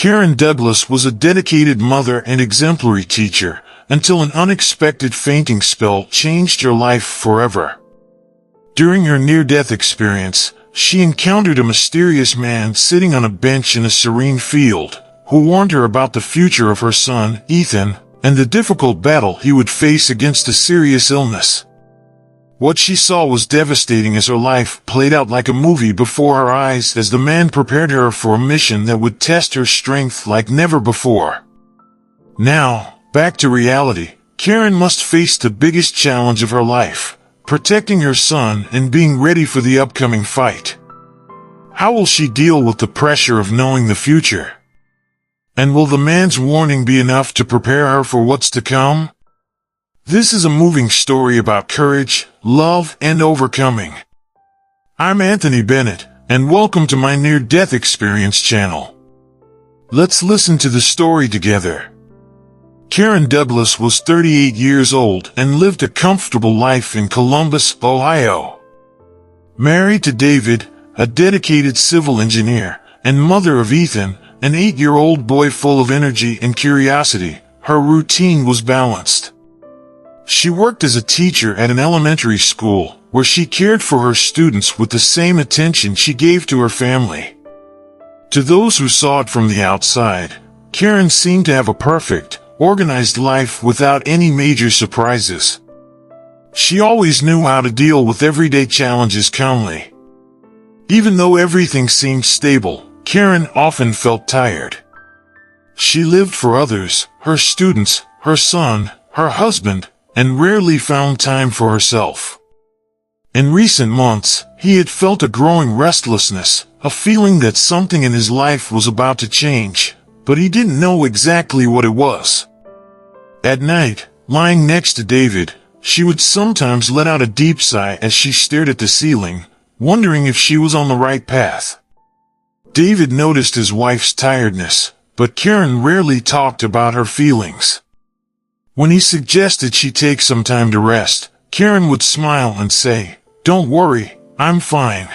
Karen Douglas was a dedicated mother and exemplary teacher, until an unexpected fainting spell changed her life forever. During her near-death experience, she encountered a mysterious man sitting on a bench in a serene field, who warned her about the future of her son, Ethan, and the difficult battle he would face against a serious illness. What she saw was devastating as her life played out like a movie before her eyes as the man prepared her for a mission that would test her strength like never before. Now, back to reality, Karen must face the biggest challenge of her life, protecting her son and being ready for the upcoming fight. How will she deal with the pressure of knowing the future? And will the man's warning be enough to prepare her for what's to come? This is a moving story about courage, love, and overcoming. I'm Anthony Bennett, and welcome to my near-death experience channel. Let's listen to the story together. Karen Douglas was 38 years old and lived a comfortable life in Columbus, Ohio. Married to David, a dedicated civil engineer, and mother of Ethan, an 8-year-old boy full of energy and curiosity, her routine was balanced. She worked as a teacher at an elementary school, where she cared for her students with the same attention she gave to her family. To those who saw it from the outside, Karen seemed to have a perfect, organized life without any major surprises. She always knew how to deal with everyday challenges calmly. Even though everything seemed stable, Karen often felt tired. She lived for others, her students, her son, her husband, and rarely found time for herself. In recent months, he had felt a growing restlessness, a feeling that something in his life was about to change, but he didn't know exactly what it was. At night, lying next to David, she would sometimes let out a deep sigh as she stared at the ceiling, wondering if she was on the right path. David noticed his wife's tiredness, but Karen rarely talked about her feelings. When he suggested she take some time to rest, Karen would smile and say, "Don't worry, I'm fine."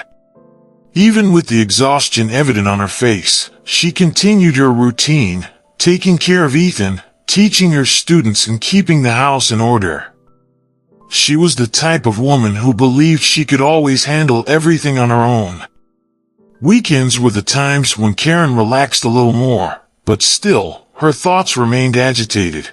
Even with the exhaustion evident on her face, she continued her routine, taking care of Ethan, teaching her students and keeping the house in order. She was the type of woman who believed she could always handle everything on her own. Weekends were the times when Karen relaxed a little more, but still, her thoughts remained agitated.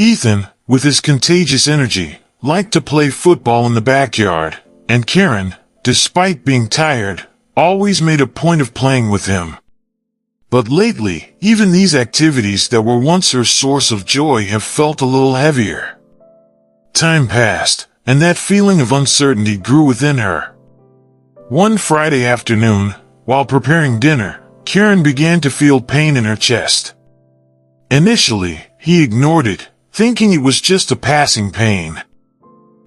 Ethan, with his contagious energy, liked to play football in the backyard, and Karen, despite being tired, always made a point of playing with him. But lately, even these activities that were once her source of joy have felt a little heavier. Time passed, and that feeling of uncertainty grew within her. One Friday afternoon, while preparing dinner, Karen began to feel pain in her chest. Initially, he ignored it, thinking it was just a passing pain.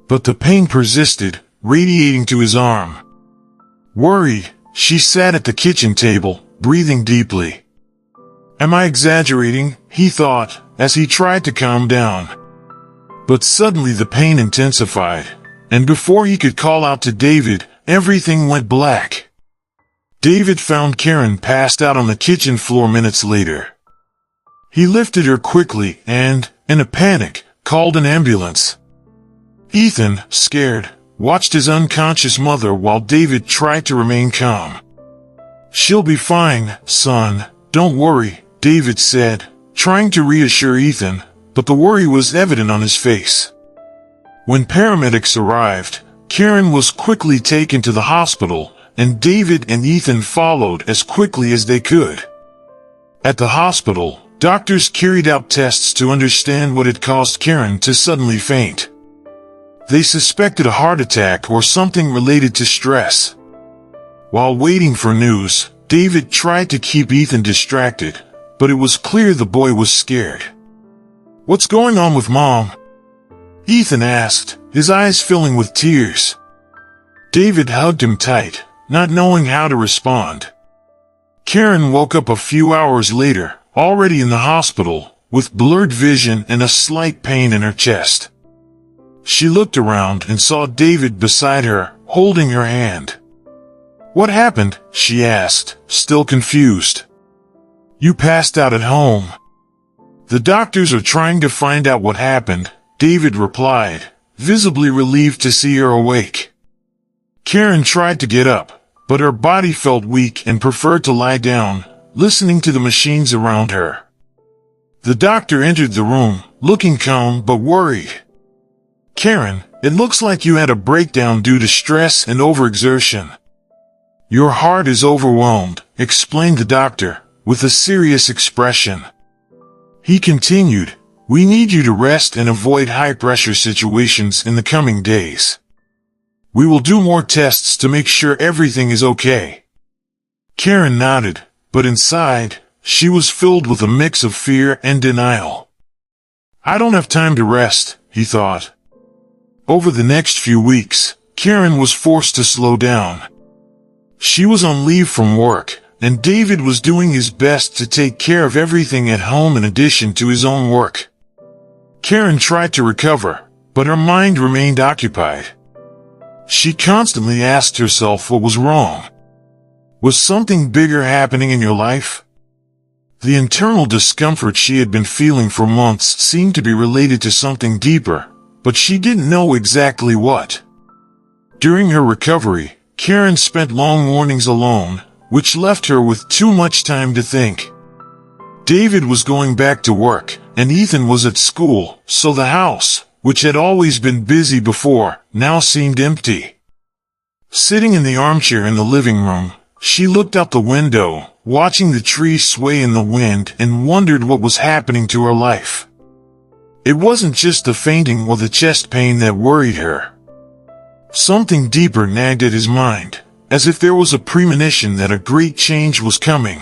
But the pain persisted, radiating to his arm. Worried, she sat at the kitchen table, breathing deeply. "Am I exaggerating?" he thought, as he tried to calm down. But suddenly the pain intensified, and before he could call out to David, everything went black. David found Karen passed out on the kitchen floor minutes later. He lifted her quickly and, in a panic, called an ambulance. Ethan, scared, watched his unconscious mother while David tried to remain calm. "She'll be fine, son, don't worry," David said, trying to reassure Ethan, but the worry was evident on his face. When paramedics arrived, Karen was quickly taken to the hospital, and David and Ethan followed as quickly as they could. At the hospital, doctors carried out tests to understand what had caused Karen to suddenly faint. They suspected a heart attack or something related to stress. While waiting for news, David tried to keep Ethan distracted, but it was clear the boy was scared. "What's going on with Mom?" Ethan asked, his eyes filling with tears. David hugged him tight, not knowing how to respond. Karen woke up a few hours later, already in the hospital, with blurred vision and a slight pain in her chest. She looked around and saw David beside her, holding her hand. "What happened?" she asked, still confused. You passed out at home. The doctors are trying to find out what happened, David replied, visibly relieved to see her awake. Karen tried to get up, but her body felt weak and preferred to lie down, listening to the machines around her. The doctor entered the room, looking calm but worried. Karen, it looks like you had a breakdown due to stress and overexertion. Your heart is overwhelmed, explained the doctor, with a serious expression. He continued, we need you to rest and avoid high-pressure situations in the coming days. We will do more tests to make sure everything is okay. Karen nodded, but inside, she was filled with a mix of fear and denial. I don't have time to rest, he thought. Over the next few weeks, Karen was forced to slow down. She was on leave from work, and David was doing his best to take care of everything at home in addition to his own work. Karen tried to recover, but her mind remained occupied. She constantly asked herself what was wrong. Was something bigger happening in your life? The internal discomfort she had been feeling for months seemed to be related to something deeper, but she didn't know exactly what. During her recovery, Karen spent long mornings alone, which left her with too much time to think. David was going back to work, and Ethan was at school, so the house, which had always been busy before, now seemed empty. Sitting in the armchair in the living room, she looked out the window, watching the trees sway in the wind, and wondered what was happening to her life. It wasn't just the fainting or the chest pain that worried her. Something deeper nagged at his mind, as if there was a premonition that a great change was coming.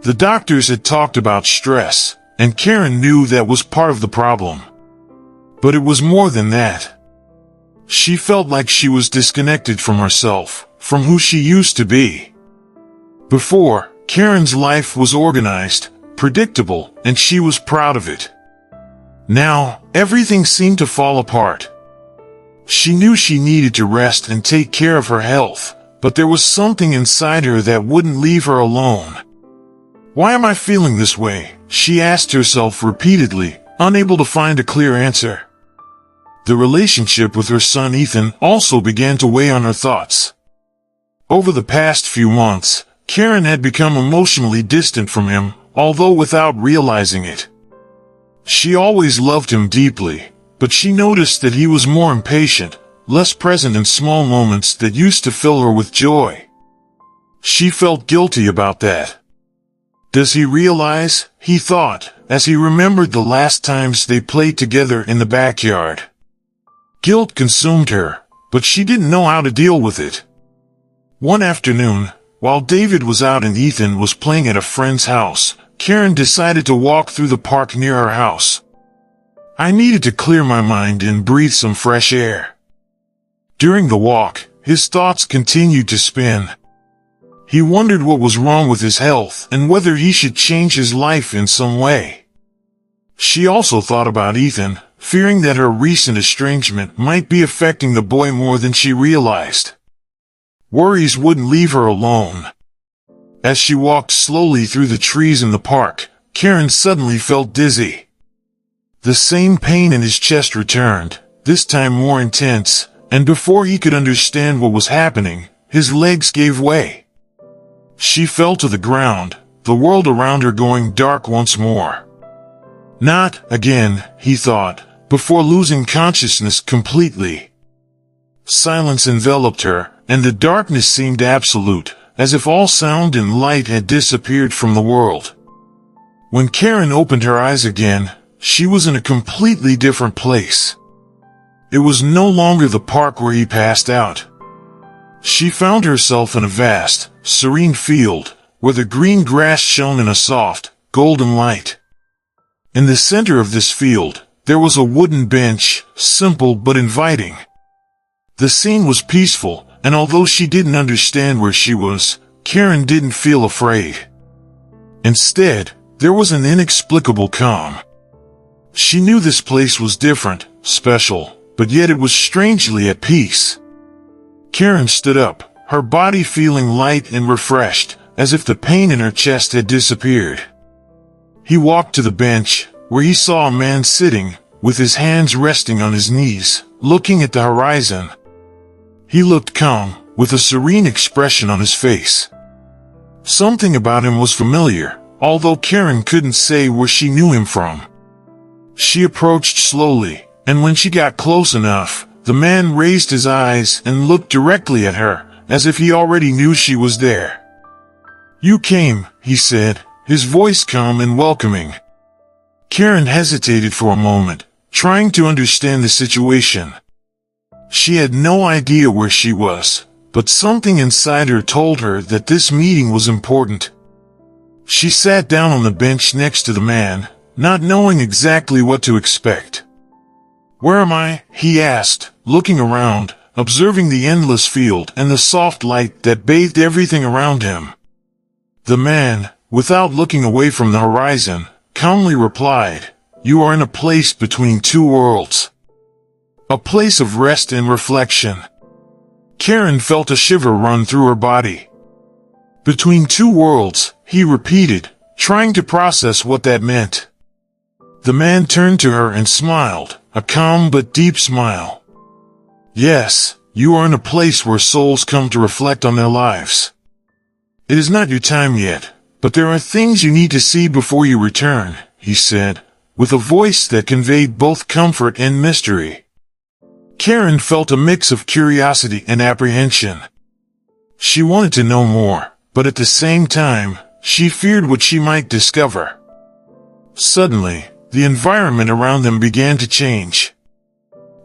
The doctors had talked about stress, and Karen knew that was part of the problem. But it was more than that. She felt like she was disconnected from herself, from who she used to be. Before, Karen's life was organized, predictable, and she was proud of it. Now, everything seemed to fall apart. She knew she needed to rest and take care of her health, but there was something inside her that wouldn't leave her alone. Why am I feeling this way? She asked herself repeatedly, unable to find a clear answer. The relationship with her son Ethan also began to weigh on her thoughts. Over the past few months, Karen had become emotionally distant from him, although without realizing it. She always loved him deeply, but she noticed that he was more impatient, less present in small moments that used to fill her with joy. She felt guilty about that. Does he realize, he thought, as he remembered the last times they played together in the backyard. Guilt consumed her, but she didn't know how to deal with it. One afternoon, while David was out and Ethan was playing at a friend's house, Karen decided to walk through the park near her house. I needed to clear my mind and breathe some fresh air. During the walk, his thoughts continued to spin. He wondered what was wrong with his health and whether he should change his life in some way. She also thought about Ethan, fearing that her recent estrangement might be affecting the boy more than she realized. Worries wouldn't leave her alone. As she walked slowly through the trees in the park, Karen suddenly felt dizzy. The same pain in his chest returned, this time more intense, and before he could understand what was happening, his legs gave way. She fell to the ground, the world around her going dark once more. Not again, he thought, before losing consciousness completely. Silence enveloped her, and the darkness seemed absolute, as if all sound and light had disappeared from the world. When Karen opened her eyes again, she was in a completely different place. It was no longer the park where he passed out. She found herself in a vast, serene field, where the green grass shone in a soft, golden light. In the center of this field, there was a wooden bench, simple but inviting. The scene was peaceful, and although she didn't understand where she was, Karen didn't feel afraid. Instead, there was an inexplicable calm. She knew this place was different, special, but yet it was strangely at peace. Karen stood up, her body feeling light and refreshed, as if the pain in her chest had disappeared. He walked to the bench, where he saw a man sitting, with his hands resting on his knees, looking at the horizon. He looked calm, with a serene expression on his face. Something about him was familiar, although Karen couldn't say where she knew him from. She approached slowly, and when she got close enough, the man raised his eyes and looked directly at her, as if he already knew she was there. "You came," he said, his voice calm and welcoming. Karen hesitated for a moment, trying to understand the situation. She had no idea where she was, but something inside her told her that this meeting was important. She sat down on the bench next to the man, not knowing exactly what to expect. "Where am I?" he asked, looking around, observing the endless field and the soft light that bathed everything around him. The man, without looking away from the horizon, calmly replied, "You are in a place between two worlds. A place of rest and reflection." Karen felt a shiver run through her body. "Between two worlds," he repeated, trying to process what that meant. The man turned to her and smiled, a calm but deep smile. "Yes, you are in a place where souls come to reflect on their lives. It is not your time yet, but there are things you need to see before you return," he said, with a voice that conveyed both comfort and mystery. Karen felt a mix of curiosity and apprehension. She wanted to know more, but at the same time, she feared what she might discover. Suddenly, the environment around them began to change.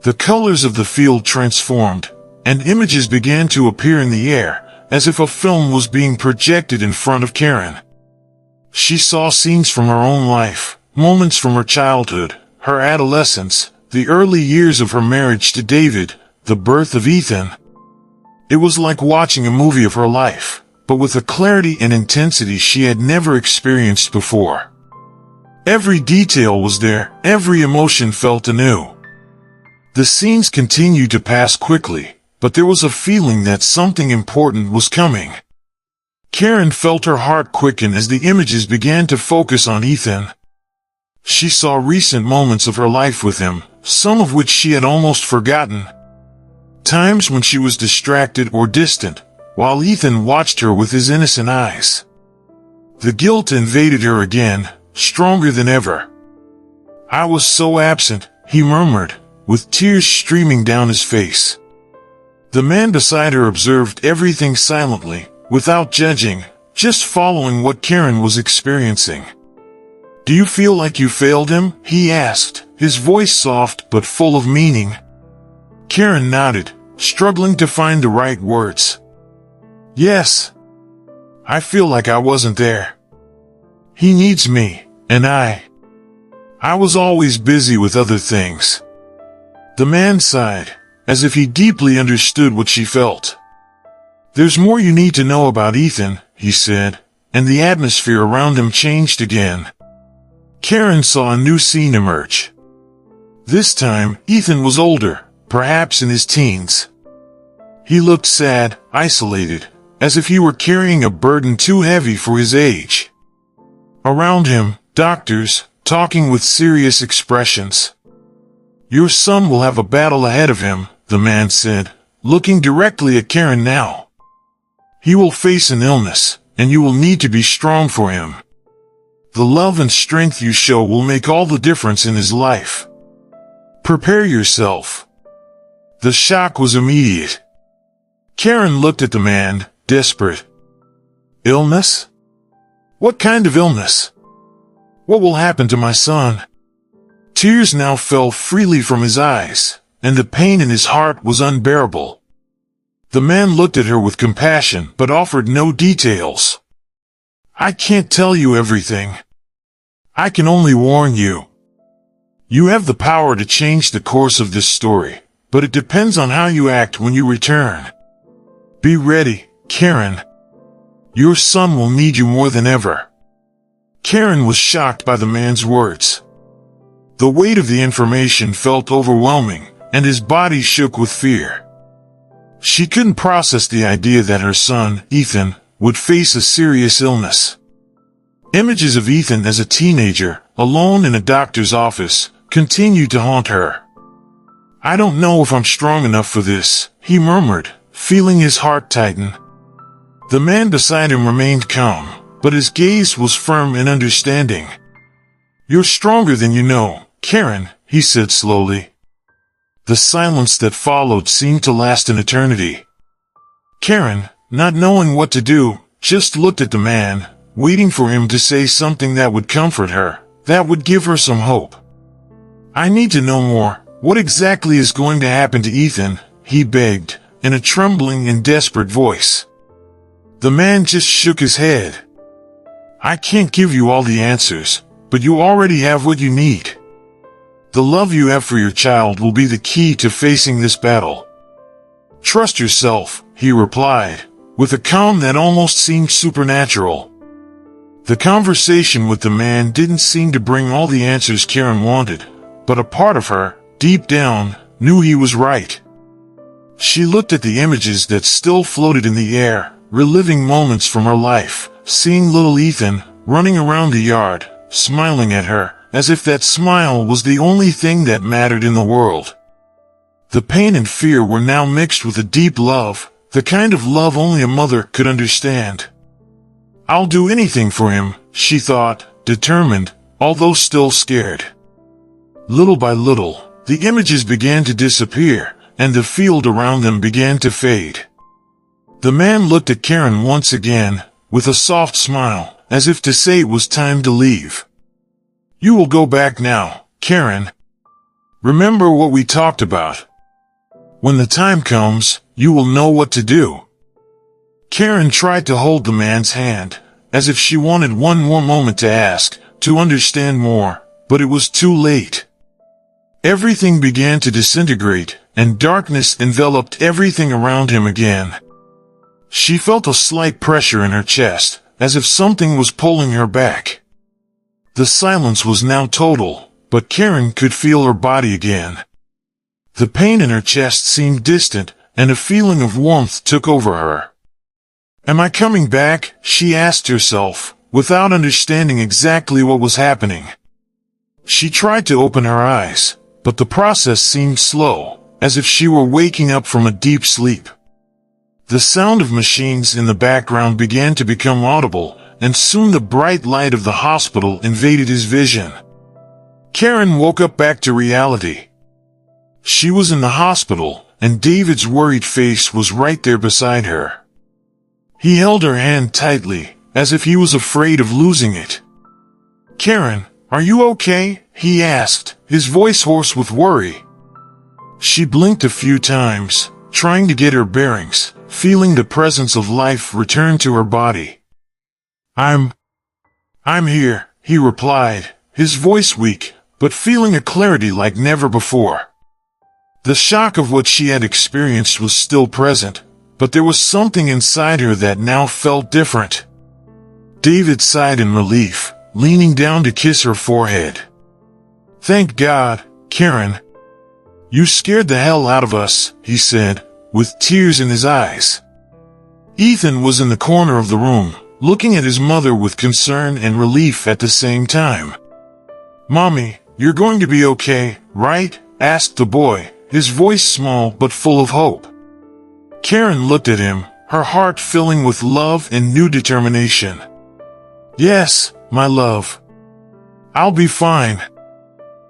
The colors of the field transformed, and images began to appear in the air, as if a film was being projected in front of Karen. She saw scenes from her own life, moments from her childhood, her adolescence, the early years of her marriage to David, the birth of Ethan. It was like watching a movie of her life, but with a clarity and intensity she had never experienced before. Every detail was there, every emotion felt anew. The scenes continued to pass quickly, but there was a feeling that something important was coming. Karen felt her heart quicken as the images began to focus on Ethan. She saw recent moments of her life with him, some of which she had almost forgotten. Times when she was distracted or distant, while Ethan watched her with his innocent eyes. The guilt invaded her again, stronger than ever. "I was so absent," he murmured, with tears streaming down his face. The man beside her observed everything silently, without judging, just following what Karen was experiencing. "Do you feel like you failed him?" he asked, his voice soft but full of meaning. Karen nodded, struggling to find the right words. "Yes. I feel like I wasn't there. He needs me, and I was always busy with other things." The man sighed, as if he deeply understood what she felt. "There's more you need to know about Ethan," he said, and the atmosphere around him changed again. Karen saw a new scene emerge. This time, Ethan was older, perhaps in his teens. He looked sad, isolated, as if he were carrying a burden too heavy for his age. Around him, doctors, talking with serious expressions. "Your son will have a battle ahead of him," the man said, looking directly at Karen now. "He will face an illness, and you will need to be strong for him. The love and strength you show will make all the difference in his life. Prepare yourself." The shock was immediate. Karen looked at the man, desperate. "Illness? What kind of illness? What will happen to my son?" Tears now fell freely from his eyes, and the pain in his heart was unbearable. The man looked at her with compassion but offered no details. "I can't tell you everything. I can only warn you. You have the power to change the course of this story, but it depends on how you act when you return. Be ready, Karen. Your son will need you more than ever." Karen was shocked by the man's words. The weight of the information felt overwhelming, and his body shook with fear. She couldn't process the idea that her son, Ethan, would face a serious illness. Images of Ethan as a teenager, alone in a doctor's office, continued to haunt her. "I don't know if I'm strong enough for this," he murmured, feeling his heart tighten. The man beside him remained calm, but his gaze was firm and understanding. "You're stronger than you know, Karen," he said slowly. The silence that followed seemed to last an eternity. Karen, not knowing what to do, just looked at the man, waiting for him to say something that would comfort her, that would give her some hope. "I need to know more. What exactly is going to happen to Ethan?" he begged, in a trembling and desperate voice. The man just shook his head. "I can't give you all the answers, but you already have what you need. The love you have for your child will be the key to facing this battle. Trust yourself," he replied, with a calm that almost seemed supernatural. The conversation with the man didn't seem to bring all the answers Karen wanted, but a part of her, deep down, knew he was right. She looked at the images that still floated in the air, reliving moments from her life, seeing little Ethan running around the yard, smiling at her, as if that smile was the only thing that mattered in the world. The pain and fear were now mixed with a deep love, the kind of love only a mother could understand. "I'll do anything for him," she thought, determined, although still scared. Little by little, the images began to disappear, and the field around them began to fade. The man looked at Karen once again, with a soft smile, as if to say it was time to leave. "You will go back now, Karen. Remember what we talked about. When the time comes, you will know what to do." Karen tried to hold the man's hand, as if she wanted one more moment to ask, to understand more, but it was too late. Everything began to disintegrate, and darkness enveloped everything around him again. She felt a slight pressure in her chest, as if something was pulling her back. The silence was now total, but Karen could feel her body again. The pain in her chest seemed distant, and a feeling of warmth took over her. "Am I coming back?" she asked herself, without understanding exactly what was happening. She tried to open her eyes, but the process seemed slow, as if she were waking up from a deep sleep. The sound of machines in the background began to become audible, and soon the bright light of the hospital invaded his vision. Karen woke up back to reality. She was in the hospital, and David's worried face was right there beside her. He held her hand tightly, as if he was afraid of losing it. "Karen, are you okay?" he asked, his voice hoarse with worry. She blinked a few times, trying to get her bearings, feeling the presence of life return to her body. I'm here," he replied, his voice weak, but feeling a clarity like never before. The shock of what she had experienced was still present, but there was something inside her that now felt different. David sighed in relief, leaning down to kiss her forehead. "Thank God, Karen. You scared the hell out of us," he said, with tears in his eyes. Ethan was in the corner of the room, looking at his mother with concern and relief at the same time. "Mommy, you're going to be okay, right?" asked the boy, his voice small but full of hope. Karen looked at him, her heart filling with love and new determination. "Yes, my love. I'll be fine.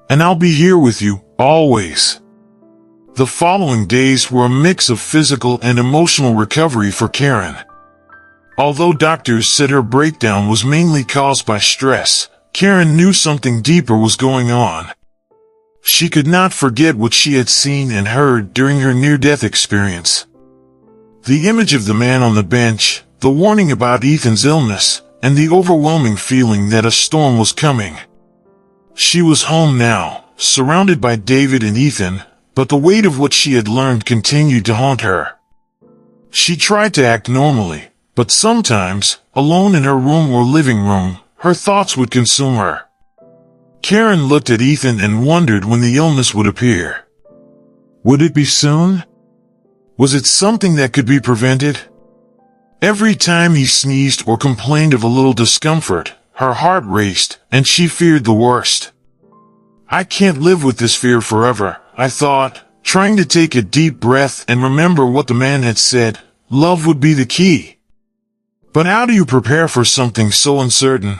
And I'll be here with you, always." The following days were a mix of physical and emotional recovery for Karen. Although doctors said her breakdown was mainly caused by stress, Karen knew something deeper was going on. She could not forget what she had seen and heard during her near-death experience. The image of the man on the bench, the warning about Ethan's illness, and the overwhelming feeling that a storm was coming. She was home now, surrounded by David and Ethan, but the weight of what she had learned continued to haunt her. She tried to act normally, but sometimes, alone in her room or living room, her thoughts would consume her. Karen looked at Ethan and wondered when the illness would appear. Would it be soon? Was it something that could be prevented? Every time he sneezed or complained of a little discomfort, her heart raced, and she feared the worst. I can't live with this fear forever, I thought, trying to take a deep breath and remember what the man had said. Love would be the key. But how do you prepare for something so uncertain?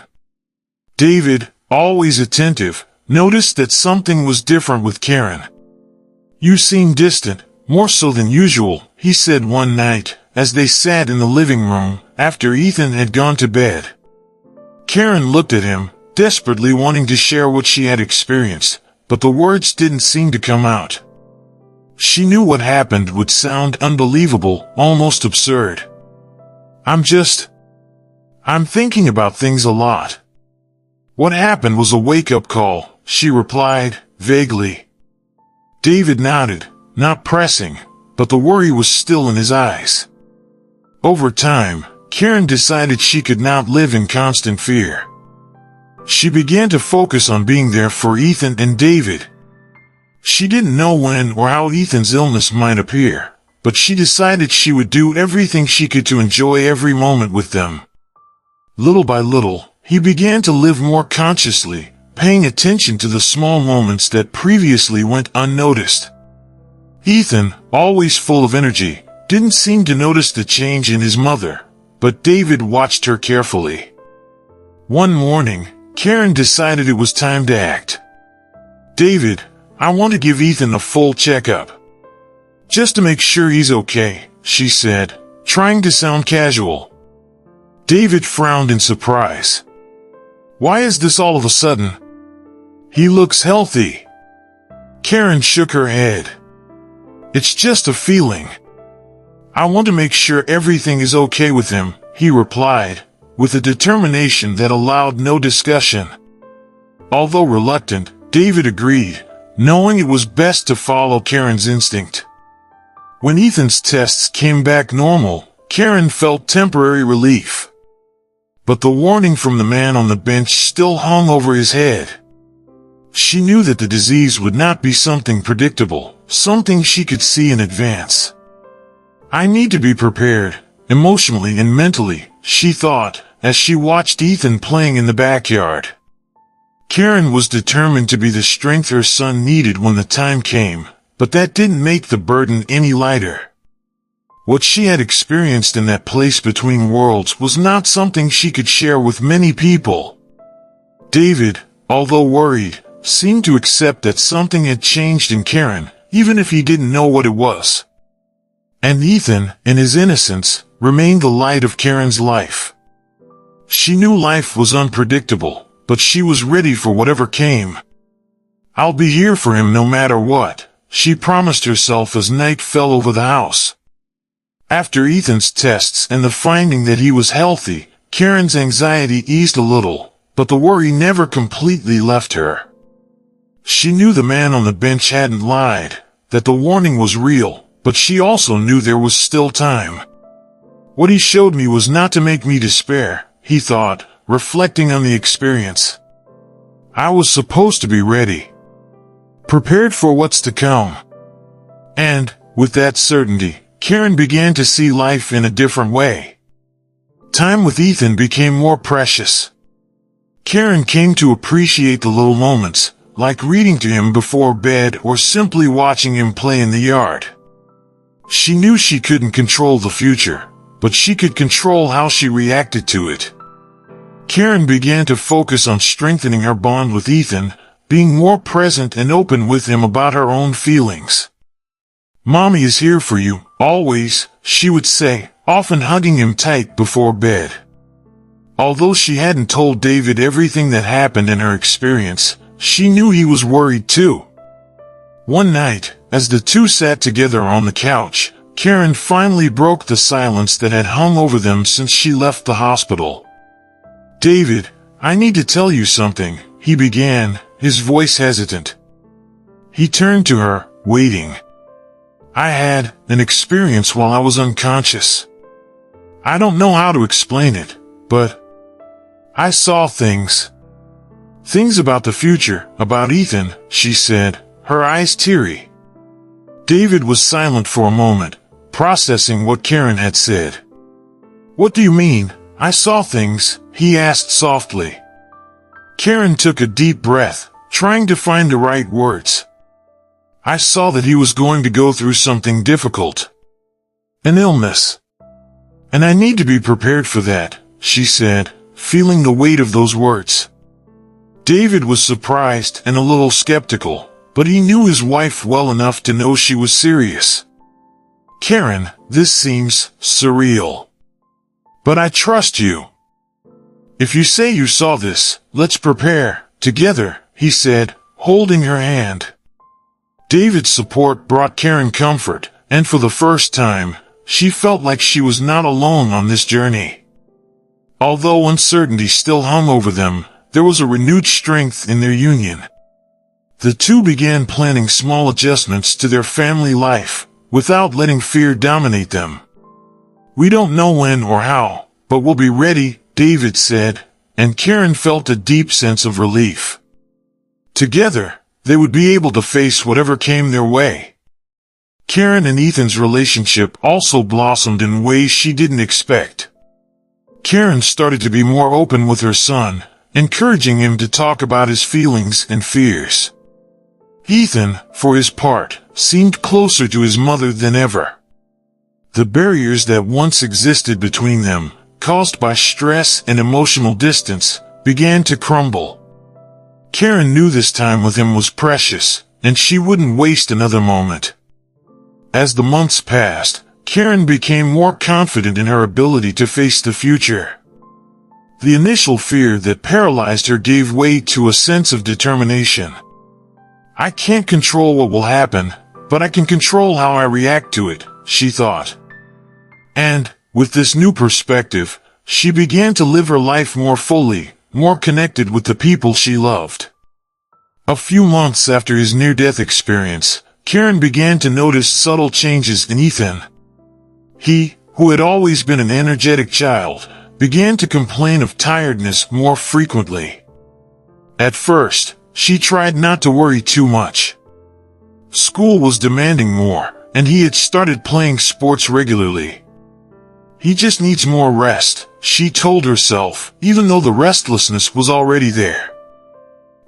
David, always attentive, noticed that something was different with Karen. You seem distant, more so than usual, he said one night, as they sat in the living room, after Ethan had gone to bed. Karen looked at him, desperately wanting to share what she had experienced, but the words didn't seem to come out. She knew what happened would sound unbelievable, almost absurd. I'm thinking about things a lot. What happened was a wake-up call, she replied, vaguely. David nodded, not pressing, but the worry was still in his eyes. Over time, Karen decided she could not live in constant fear. She began to focus on being there for Ethan and David. She didn't know when or how Ethan's illness might appear, but she decided she would do everything she could to enjoy every moment with them. Little by little, he began to live more consciously, paying attention to the small moments that previously went unnoticed. Ethan, always full of energy, didn't seem to notice the change in his mother, but David watched her carefully. One morning, Karen decided it was time to act. David, I want to give Ethan a full checkup. Just to make sure he's okay, she said, trying to sound casual. David frowned in surprise. Why is this all of a sudden? He looks healthy. Karen shook her head. It's just a feeling. I want to make sure everything is okay with him, he replied, with a determination that allowed no discussion. Although reluctant, David agreed, knowing it was best to follow Karen's instinct. When Ethan's tests came back normal, Karen felt temporary relief. But the warning from the man on the bench still hung over his head. She knew that the disease would not be something predictable, something she could see in advance. I need to be prepared, emotionally and mentally, she thought, as she watched Ethan playing in the backyard. Karen was determined to be the strength her son needed when the time came, but that didn't make the burden any lighter. What she had experienced in that place between worlds was not something she could share with many people. David, although worried, seemed to accept that something had changed in Karen, even if he didn't know what it was. And Ethan, in his innocence, remained the light of Karen's life. She knew life was unpredictable, but she was ready for whatever came. I'll be here for him no matter what, she promised herself as night fell over the house. After Ethan's tests and the finding that he was healthy, Karen's anxiety eased a little, but the worry never completely left her. She knew the man on the bench hadn't lied, that the warning was real, but she also knew there was still time. What he showed me was not to make me despair, he thought, reflecting on the experience. I was supposed to be ready, prepared for what's to come. And, with that certainty, Karen began to see life in a different way. Time with Ethan became more precious. Karen came to appreciate the little moments, like reading to him before bed or simply watching him play in the yard. She knew she couldn't control the future, but she could control how she reacted to it. Karen began to focus on strengthening her bond with Ethan, being more present and open with him about her own feelings. Mommy is here for you, always, she would say, often hugging him tight before bed. Although she hadn't told David everything that happened in her experience, she knew he was worried too. One night, as the two sat together on the couch, Karen finally broke the silence that had hung over them since she left the hospital. David, I need to tell you something, he began, his voice hesitant. He turned to her, waiting. I had an experience while I was unconscious. I don't know how to explain it, but I saw things. Things about the future, about Ethan, she said, her eyes teary. David was silent for a moment, processing what Karen had said. "What do you mean? I saw things," he asked softly. Karen took a deep breath, trying to find the right words. "I saw that he was going to go through something difficult. An illness. And I need to be prepared for that," she said, feeling the weight of those words. David was surprised and a little skeptical, but he knew his wife well enough to know she was serious. "Karen, this seems surreal. But I trust you. If you say you saw this, let's prepare together," he said, holding her hand. David's support brought Karen comfort, and for the first time, she felt like she was not alone on this journey. Although uncertainty still hung over them, there was a renewed strength in their union. The two began planning small adjustments to their family life, without letting fear dominate them. "We don't know when or how, but we'll be ready," David said, and Karen felt a deep sense of relief. Together, they would be able to face whatever came their way. Karen and Ethan's relationship also blossomed in ways she didn't expect. Karen started to be more open with her son, encouraging him to talk about his feelings and fears. Ethan, for his part, seemed closer to his mother than ever. The barriers that once existed between them, caused by stress and emotional distance, began to crumble. Karen knew this time with him was precious, and she wouldn't waste another moment. As the months passed, Karen became more confident in her ability to face the future. The initial fear that paralyzed her gave way to a sense of determination. "I can't control what will happen, but I can control how I react to it," she thought. And, with this new perspective, she began to live her life more fully, more connected with the people she loved. A few months after his near-death experience, Karen began to notice subtle changes in Ethan. He, who had always been an energetic child, began to complain of tiredness more frequently. At first, she tried not to worry too much. School was demanding more, and he had started playing sports regularly. "He just needs more rest," she told herself, even though the restlessness was already there.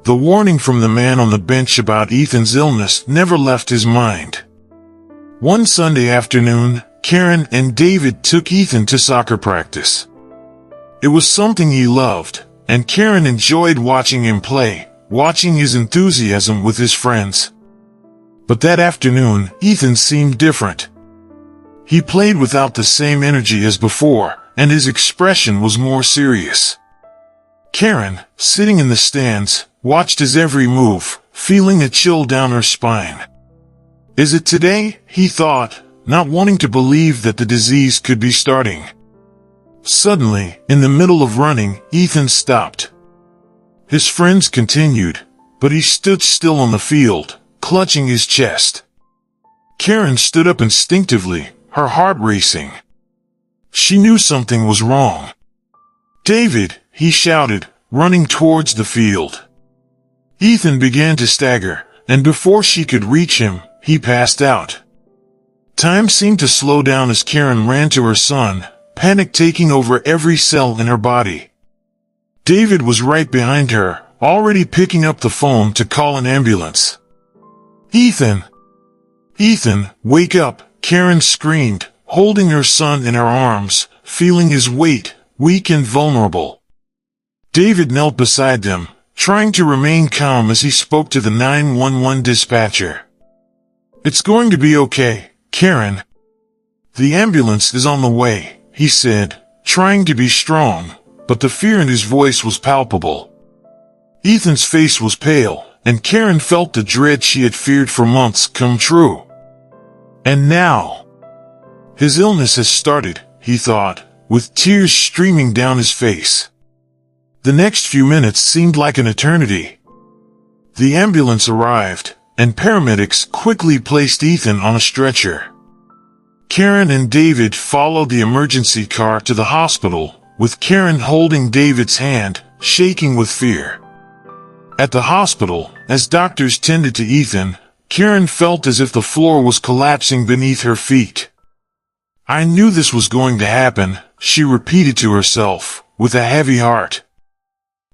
The warning from the man on the bench about Ethan's illness never left his mind. One Sunday afternoon, Karen and David took Ethan to soccer practice. It was something he loved, and Karen enjoyed watching him play, watching his enthusiasm with his friends. But that afternoon, Ethan seemed different. He played without the same energy as before, and his expression was more serious. Karen, sitting in the stands, watched his every move, feeling a chill down her spine. "Is it today?" he thought, not wanting to believe that the disease could be starting. Suddenly, in the middle of running, Ethan stopped. His friends continued, but he stood still on the field, clutching his chest. Karen stood up instinctively, her heart racing. She knew something was wrong. "David!" he shouted, running towards the field. Ethan began to stagger, and before she could reach him, he passed out. Time seemed to slow down as Karen ran to her son, panic taking over every cell in her body. David was right behind her, already picking up the phone to call an ambulance. "Ethan! Ethan, wake up!" Karen screamed, holding her son in her arms, feeling his weight, weak and vulnerable. David knelt beside them, trying to remain calm as he spoke to the 911 dispatcher. "It's going to be okay, Karen. The ambulance is on the way," he said, trying to be strong, but the fear in his voice was palpable. Ethan's face was pale, and Karen felt the dread she had feared for months come true. And now, his illness has started, he thought, with tears streaming down his face. The next few minutes seemed like an eternity. The ambulance arrived, and paramedics quickly placed Ethan on a stretcher. Karen and David followed the emergency car to the hospital, with Karen holding David's hand, shaking with fear. At the hospital, as doctors tended to Ethan, Karen felt as if the floor was collapsing beneath her feet. "I knew this was going to happen," she repeated to herself, with a heavy heart.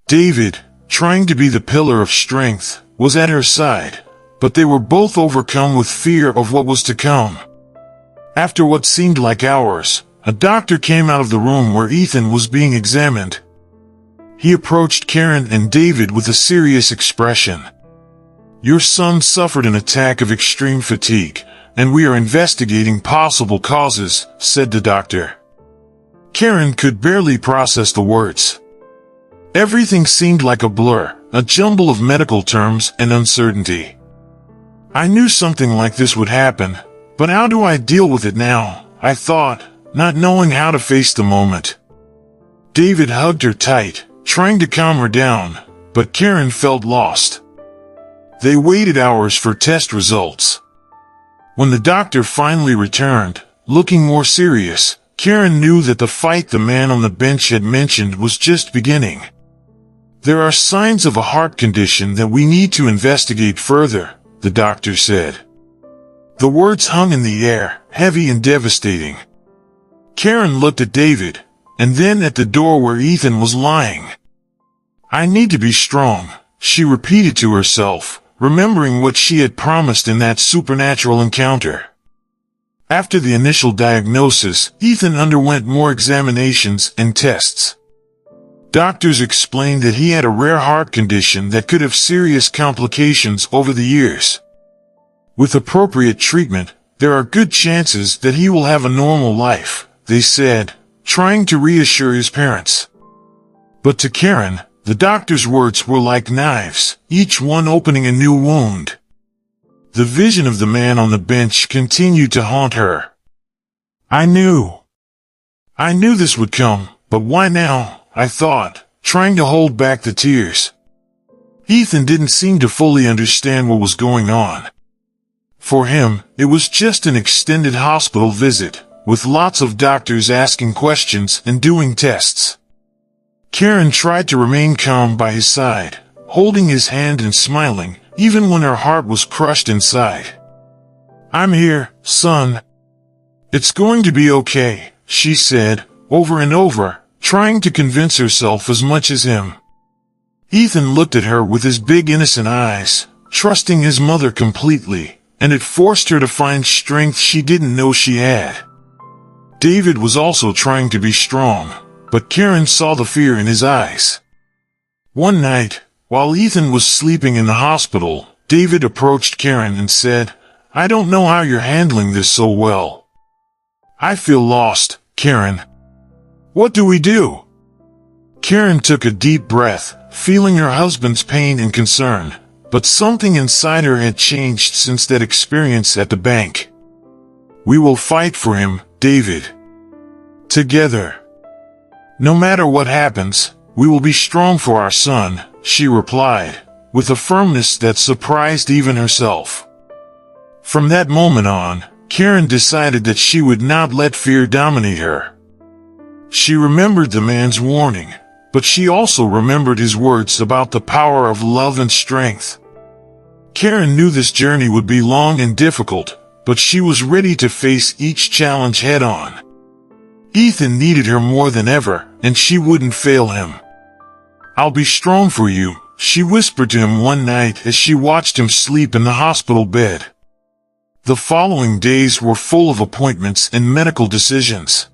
David, trying to be the pillar of strength, was at her side, but they were both overcome with fear of what was to come. After what seemed like hours, a doctor came out of the room where Ethan was being examined. He approached Karen and David with a serious expression. "Your son suffered an attack of extreme fatigue, and we are investigating possible causes," said the doctor. Karen could barely process the words. Everything seemed like a blur, a jumble of medical terms and uncertainty. "I knew something like this would happen, but how do I deal with it now?" I thought, not knowing how to face the moment. David hugged her tight, trying to calm her down, but Karen felt lost. They waited hours for test results. When the doctor finally returned, looking more serious, Karen knew that the fight the man on the bench had mentioned was just beginning. "There are signs of a heart condition that we need to investigate further," the doctor said. The words hung in the air, heavy and devastating. Karen looked at David, and then at the door where Ethan was lying. "I need to be strong," she repeated to herself, remembering what she had promised in that supernatural encounter. After the initial diagnosis, Ethan underwent more examinations and tests. Doctors explained that he had a rare heart condition that could have serious complications over the years. With appropriate treatment, there are good chances that he will have a normal life, they said, trying to reassure his parents. But to Karen, the doctor's words were like knives, each one opening a new wound. The vision of the man on the bench continued to haunt her. I knew this would come, but why now?" I thought, trying to hold back the tears. Ethan didn't seem to fully understand what was going on. For him, it was just an extended hospital visit, with lots of doctors asking questions and doing tests. Karen tried to remain calm by his side, holding his hand and smiling, even when her heart was crushed inside. "I'm here, son. It's going to be okay," she said, over and over, trying to convince herself as much as him. Ethan looked at her with his big innocent eyes, trusting his mother completely, and it forced her to find strength she didn't know she had. David was also trying to be strong, but Karen saw the fear in his eyes. One night, while Ethan was sleeping in the hospital, David approached Karen and said, "I don't know how you're handling this so well. I feel lost, Karen. What do we do?" Karen took a deep breath, feeling her husband's pain and concern, but something inside her had changed since that experience at the bank. "We will fight for him, David. Together. No matter what happens, we will be strong for our son," she replied, with a firmness that surprised even herself. From that moment on, Karen decided that she would not let fear dominate her. She remembered the man's warning, but she also remembered his words about the power of love and strength. Karen knew this journey would be long and difficult, but she was ready to face each challenge head-on. Ethan needed her more than ever, and she wouldn't fail him. "I'll be strong for you," she whispered to him one night as she watched him sleep in the hospital bed. The following days were full of appointments and medical decisions.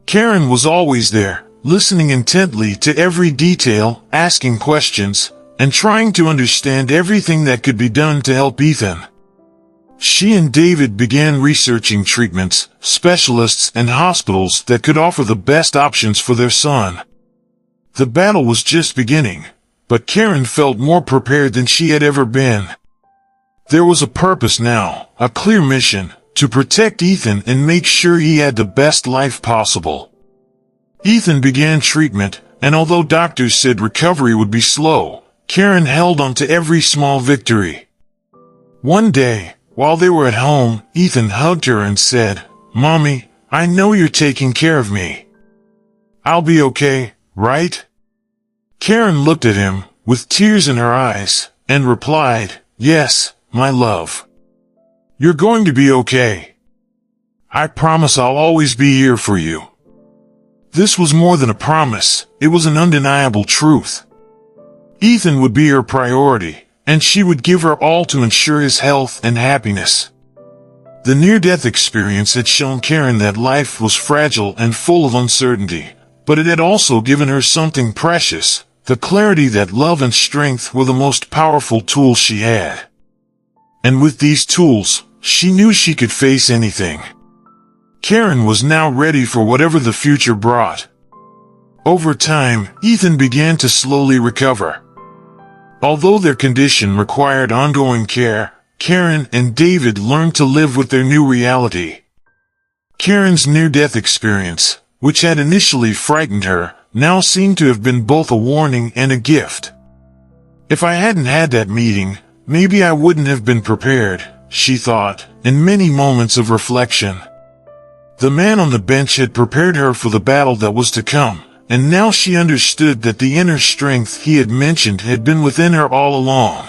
Karen was always there, listening intently to every detail, asking questions, and trying to understand everything that could be done to help Ethan. She and David began researching treatments, specialists, and hospitals that could offer the best options for their son. The battle was just beginning, but Karen felt more prepared than she had ever been. There was a purpose now, a clear mission, to protect Ethan and make sure he had the best life possible. Ethan began treatment, and although doctors said recovery would be slow, Karen held on to every small victory. One day, while they were at home, Ethan hugged her and said, "Mommy, I know you're taking care of me. I'll be okay, right?" Karen looked at him, with tears in her eyes, and replied, "Yes, my love. You're going to be okay. I promise I'll always be here for you." This was more than a promise, it was an undeniable truth. Ethan would be her priority, and she would give her all to ensure his health and happiness. The near-death experience had shown Karen that life was fragile and full of uncertainty, but it had also given her something precious, the clarity that love and strength were the most powerful tools she had. And with these tools, she knew she could face anything. Karen was now ready for whatever the future brought. Over time, Ethan began to slowly recover. Although their condition required ongoing care, Karen and David learned to live with their new reality. Karen's near-death experience, which had initially frightened her, now seemed to have been both a warning and a gift. If I hadn't had that meeting, maybe I wouldn't have been prepared, she thought, in many moments of reflection. The man on the bench had prepared her for the battle that was to come, and now she understood that the inner strength he had mentioned had been within her all along.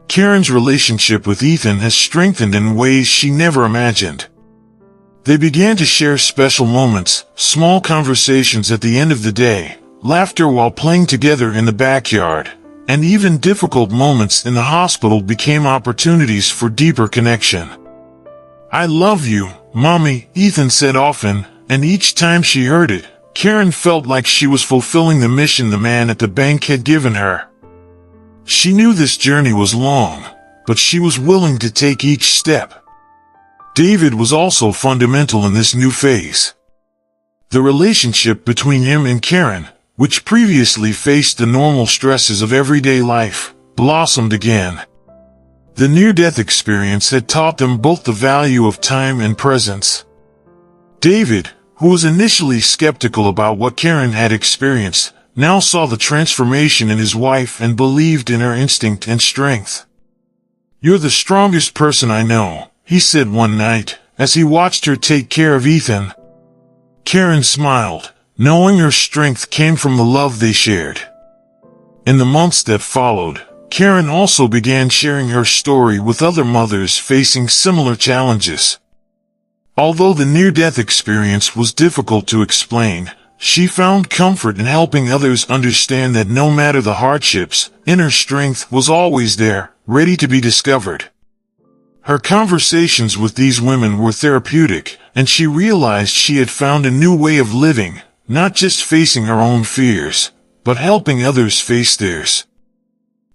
Karen's relationship with Ethan has strengthened in ways she never imagined. They began to share special moments, small conversations at the end of the day, laughter while playing together in the backyard, and even difficult moments in the hospital became opportunities for deeper connection. "I love you, Mommy," Ethan said often, and each time she heard it, Karen felt like she was fulfilling the mission the man at the bank had given her. She knew this journey was long, but she was willing to take each step. David was also fundamental in this new phase. The relationship between him and Karen, which previously faced the normal stresses of everyday life, blossomed again. The near-death experience had taught them both the value of time and presence. David, who was initially skeptical about what Karen had experienced, now saw the transformation in his wife and believed in her instinct and strength. "You're the strongest person I know," he said one night, as he watched her take care of Ethan. Karen smiled, knowing her strength came from the love they shared. In the months that followed, Karen also began sharing her story with other mothers facing similar challenges. Although the near-death experience was difficult to explain, she found comfort in helping others understand that no matter the hardships, inner strength was always there, ready to be discovered. Her conversations with these women were therapeutic, and she realized she had found a new way of living, not just facing her own fears, but helping others face theirs.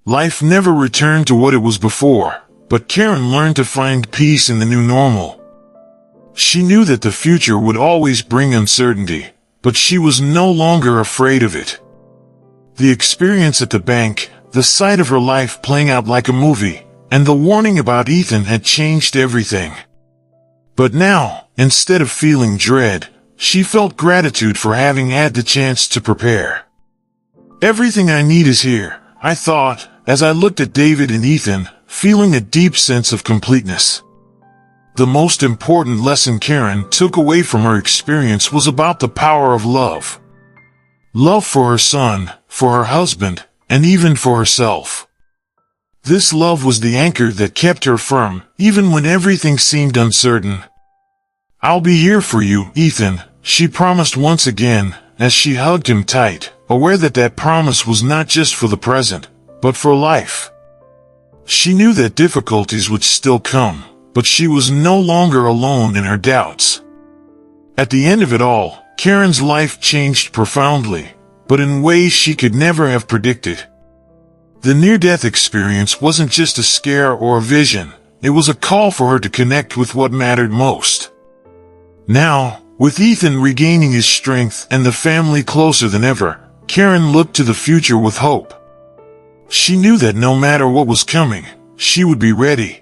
Life never returned to what it was before, but Karen learned to find peace in the new normal. She knew that the future would always bring uncertainty, but she was no longer afraid of it. The experience at the bank, the sight of her life playing out like a movie, and the warning about Ethan had changed everything. But now, instead of feeling dread, she felt gratitude for having had the chance to prepare. "Everything I need is here," I thought, as I looked at David and Ethan, feeling a deep sense of completeness. The most important lesson Karen took away from her experience was about the power of love. Love for her son, for her husband, and even for herself. This love was the anchor that kept her firm, even when everything seemed uncertain. "I'll be here for you, Ethan," she promised once again, as she hugged him tight, aware that that promise was not just for the present, but for life. She knew that difficulties would still come, but she was no longer alone in her doubts. At the end of it all, Karen's life changed profoundly, but in ways she could never have predicted. The near-death experience wasn't just a scare or a vision, it was a call for her to connect with what mattered most. Now, with Ethan regaining his strength and the family closer than ever, Karen looked to the future with hope. She knew that no matter what was coming, she would be ready.